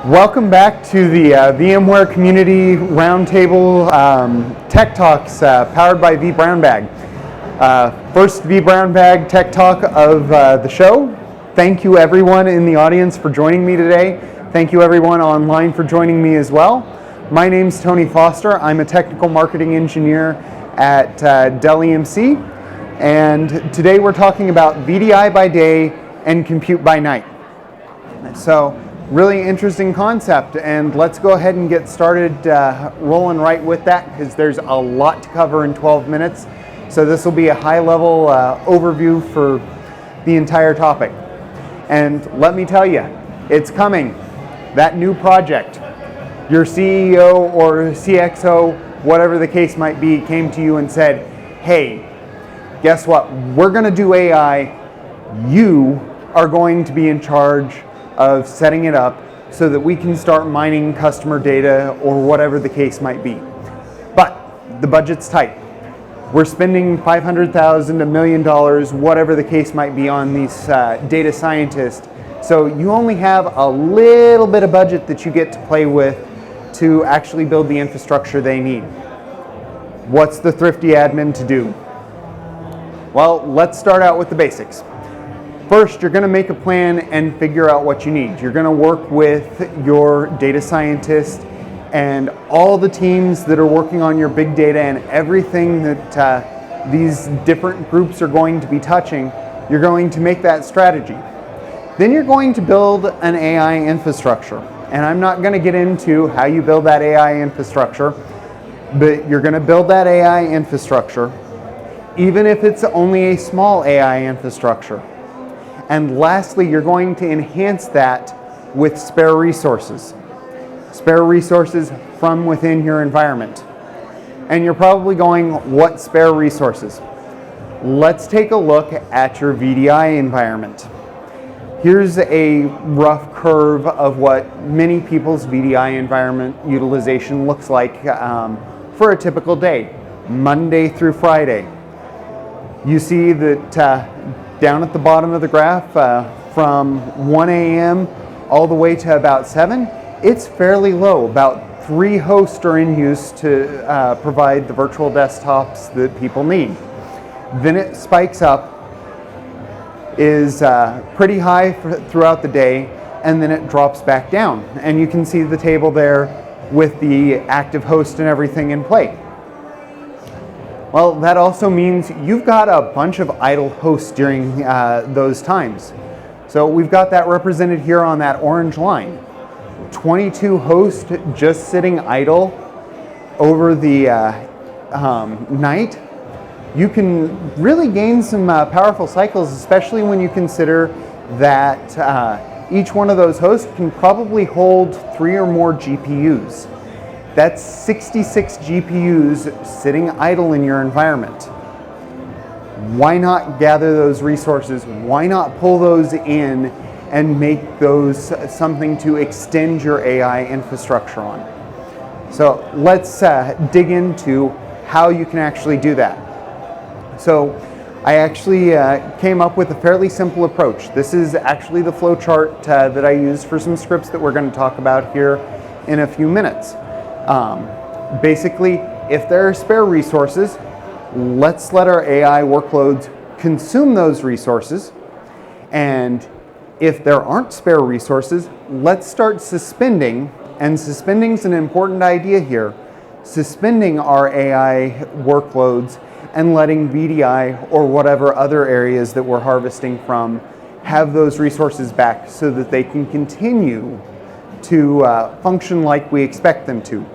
Welcome back to the VMware Community Roundtable Tech Talks powered by vBrownBag. First vBrownBag Tech Talk of the show. Thank you everyone in the audience for joining me today. Thank you everyone online for joining me as well. My name's Tony Foster. I'm a technical marketing engineer at Dell EMC, and today we're talking about VDI by day and compute by night. So, really interesting concept, and let's go ahead and get started rolling right with that, because there's a lot to cover in 12 minutes. So this will be a high-level overview for the entire topic. And let me tell you, it's coming. That new project, your CEO or CXO, whatever the case might be, came to you and said, hey, guess what? We're going to do AI. You are going to be in charge of setting it up so that we can start mining customer data or whatever the case might be. But the budget's tight. We're spending $500,000, $1 million, whatever the case might be on these data scientists. So you only have a little bit of budget that you get to play with to actually build the infrastructure they need. What's the Thrifty admin to do? Well, let's start out with the basics. First, you're going to make a plan and figure out what you need. You're going to work with your data scientist and all the teams that are working on your big data and everything that these different groups are going to be touching. You're going to make that strategy. Then you're going to build an AI infrastructure. And I'm not going to get into how you build that AI infrastructure, but you're going to build that AI infrastructure, even if it's only a small AI infrastructure. And lastly, you're going to enhance that with spare resources. Spare resources from within your environment. And you're probably going, what spare resources? Let's take a look at your VDI environment. Here's a rough curve of what many people's VDI environment utilization looks like for a typical day, Monday through Friday. You see that down at the bottom of the graph, from 1 a.m. all the way to about 7, it's fairly low. About 3 hosts are in use to provide the virtual desktops that people need. Then it spikes up, is pretty high throughout the day, and then it drops back down. And you can see the table there with the active host and everything in play. Well, that also means you've got a bunch of idle hosts during those times. So we've got that represented here on that orange line. 22 hosts just sitting idle over the night. You can really gain some powerful cycles, especially when you consider that each one of those hosts can probably hold 3 or more GPUs. That's 66 GPUs sitting idle in your environment. Why not gather those resources? Why not pull those in and make those something to extend your AI infrastructure on? So let's dig into how you can actually do that. So I actually came up with a fairly simple approach. This is actually the flow chart that I used for some scripts that we're going to talk about here in a few minutes. Basically, if there are spare resources, let's let our AI workloads consume those resources. And if there aren't spare resources, let's start suspending. And suspending is an important idea here. Suspending our AI workloads and letting VDI or whatever other areas that we're harvesting from have those resources back so that they can continue to function like we expect them to.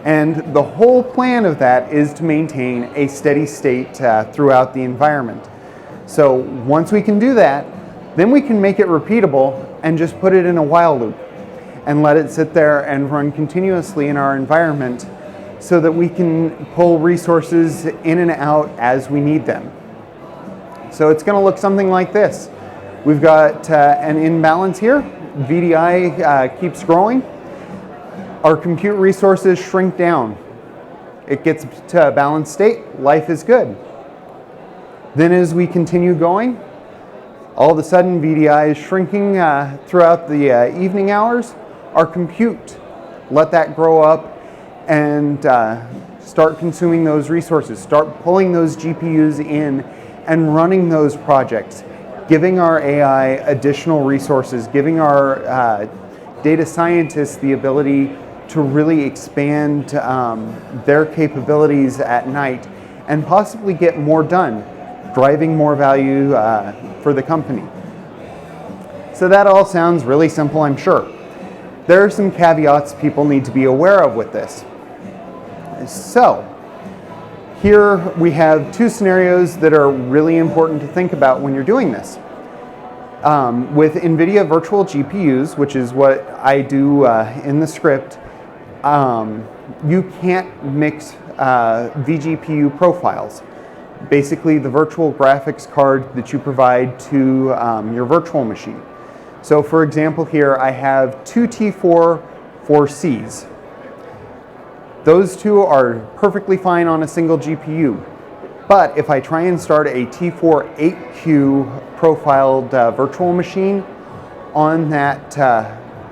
And the whole plan of that is to maintain a steady state throughout the environment. So once we can do that, then we can make it repeatable and just put it in a while loop and let it sit there and run continuously in our environment so that we can pull resources in and out as we need them. So it's going to look something like this. We've got an imbalance here. VDI keeps growing. Our compute resources shrink down. It gets to a balanced state. Life is good. Then as we continue going, All of a sudden, VDI is shrinking throughout the evening hours. Our compute, let that grow up and start consuming those resources, start pulling those GPUs in and running those projects, giving our AI additional resources, giving our data scientists the ability to really expand their capabilities at night and possibly get more done, driving more value for the company. So that all sounds really simple, I'm sure. There are some caveats people need to be aware of with this. So, here we have two scenarios that are really important to think about when you're doing this. With NVIDIA virtual GPUs, which is what I do in the script, you can't mix vGPU profiles. Basically, the virtual graphics card that you provide to your virtual machine. So for example here, I have two T4 4Cs. Those two are perfectly fine on a single GPU. But if I try and start a T4 8Q profiled virtual machine on that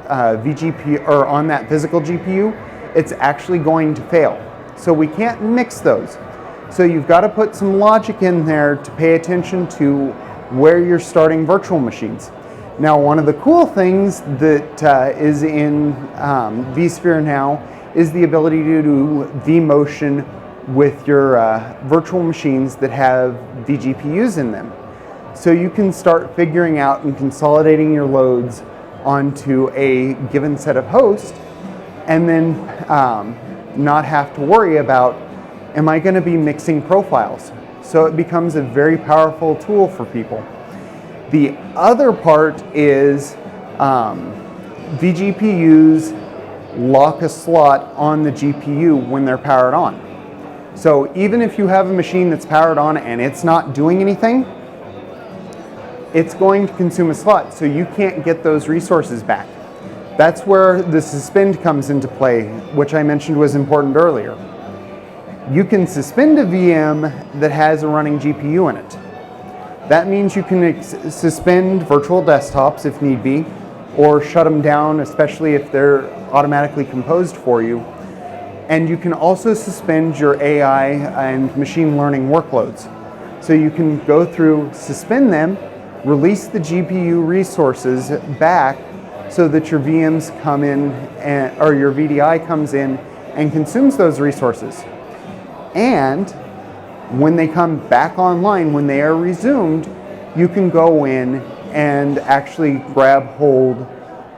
vGPU or on that physical GPU, it's actually going to fail. So we can't mix those. So you've got to put some logic in there to pay attention to where you're starting virtual machines. Now, one of the cool things that is in vSphere now is the ability to do vMotion with your virtual machines that have vGPUs in them. So you can start figuring out and consolidating your loads onto a given set of hosts and then not have to worry about, am I going to be mixing profiles? So it becomes a very powerful tool for people. The other part is vGPUs lock a slot on the GPU when they're powered on. So even if you have a machine that's powered on and it's not doing anything, it's going to consume a slot, so you can't get those resources back. That's where the suspend comes into play, which I mentioned was important earlier. You can suspend a VM that has a running GPU in it. That means you can suspend virtual desktops if need be, or shut them down, especially if they're automatically composed for you. And you can also suspend your AI and machine learning workloads. So you can go through, suspend them, release the GPU resources back so that your VMs come in, or your VDI comes in and consumes those resources. And when they come back online, when they are resumed, you can go in and actually grab hold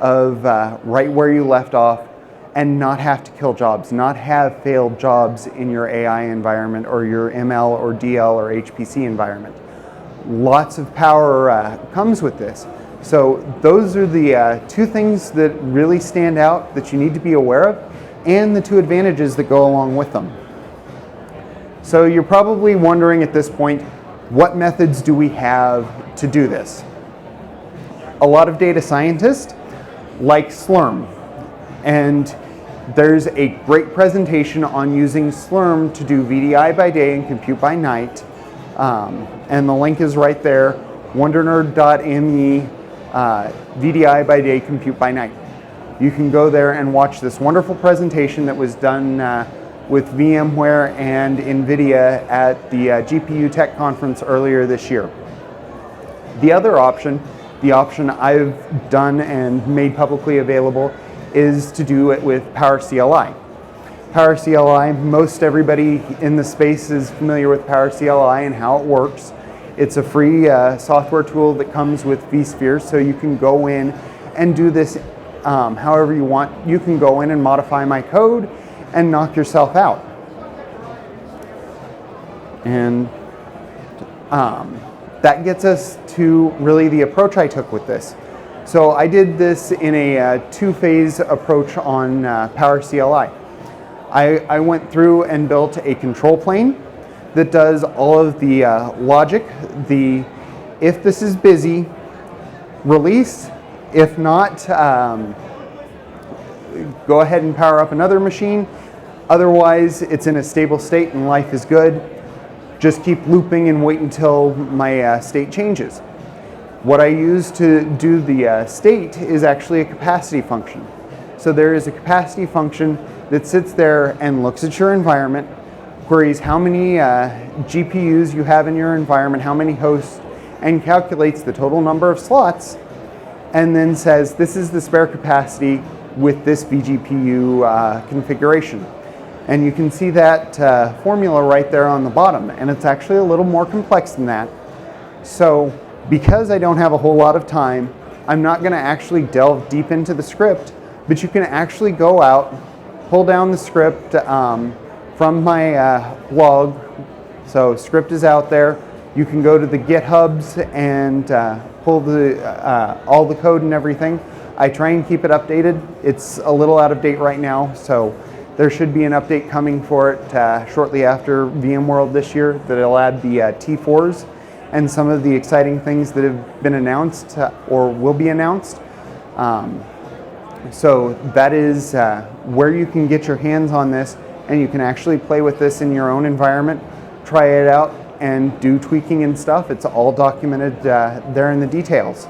of right where you left off and not have to kill jobs, not have failed jobs in your AI environment or your ML or DL or HPC environment. Lots of power comes with this. So those are the two things that really stand out that you need to be aware of, and the two advantages that go along with them. So you're probably wondering at this point, what methods do we have to do this? A lot of data scientists like Slurm, and there's a great presentation on using Slurm to do VDI by day and compute by night, and the link is right there, wondernerd.me, VDI by day, compute by night. You can go there and watch this wonderful presentation that was done with VMware and NVIDIA at the GPU Tech Conference earlier this year. The other option, the option I've done and made publicly available, is to do it with PowerCLI. PowerCLI, most everybody in the space is familiar with PowerCLI and how it works. It's a free software tool that comes with vSphere, so you can go in and do this however you want. You can go in and modify my code and knock yourself out. And that gets us to really the approach I took with this. So I did this in a two-phase approach on PowerCLI. I went through and built a control plane that does all of the logic, if this is busy, release. If not, go ahead and power up another machine. Otherwise, it's in a stable state and life is good. Just keep looping and wait until my state changes. What I use to do the state is actually a capacity function. So there is a capacity function that sits there and looks at your environment, queries how many GPUs you have in your environment, how many hosts, and calculates the total number of slots, and then says this is the spare capacity with this vGPU configuration. And you can see that formula right there on the bottom, and it's actually a little more complex than that. So because I don't have a whole lot of time, I'm not going to actually delve deep into the script, but you can actually go out, pull down the script from my blog. So script is out there. You can go to the GitHubs and pull all the code and everything. I try and keep it updated. It's a little out of date right now, so there should be an update coming for it shortly after VMworld this year that'll add the T4s and some of the exciting things that have been announced or will be announced. So that is where you can get your hands on this, and you can actually play with this in your own environment, try it out, and do tweaking and stuff. It's all documented there in the details.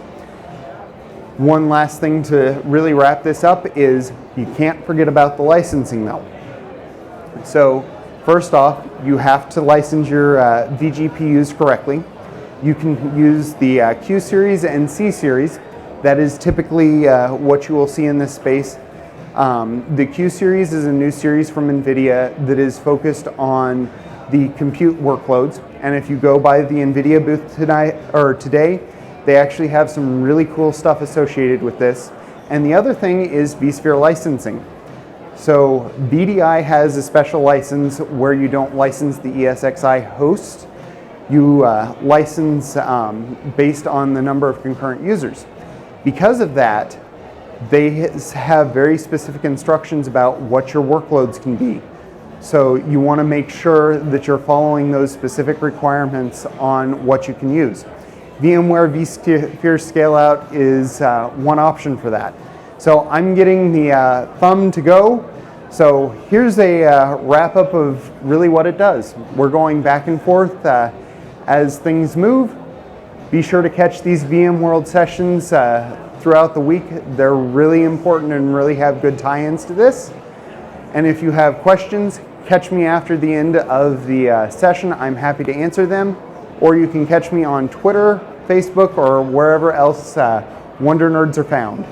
One last thing to really wrap this up is you can't forget about the licensing though. So first off, you have to license your vGPUs correctly. You can use the Q series and C series. That is typically what you will see in this space. The Q series is a new series from NVIDIA that is focused on the compute workloads. And if you go by the NVIDIA booth today, they actually have some really cool stuff associated with this. And the other thing is vSphere licensing. So VDI has a special license where you don't license the ESXi host. You license based on the number of concurrent users. Because of that, they have very specific instructions about what your workloads can be. So you want to make sure that you're following those specific requirements on what you can use. VMware vSphere Scale-Out is one option for that. So I'm getting the thumb to go. So here's a wrap-up of really what it does. We're going back and forth as things move. Be sure to catch these VMworld sessions throughout the week. They're really important and really have good tie-ins to this. And if you have questions, catch me after the end of the session. I'm happy to answer them. Or you can catch me on Twitter, Facebook, or wherever else Wonder Nerds are found.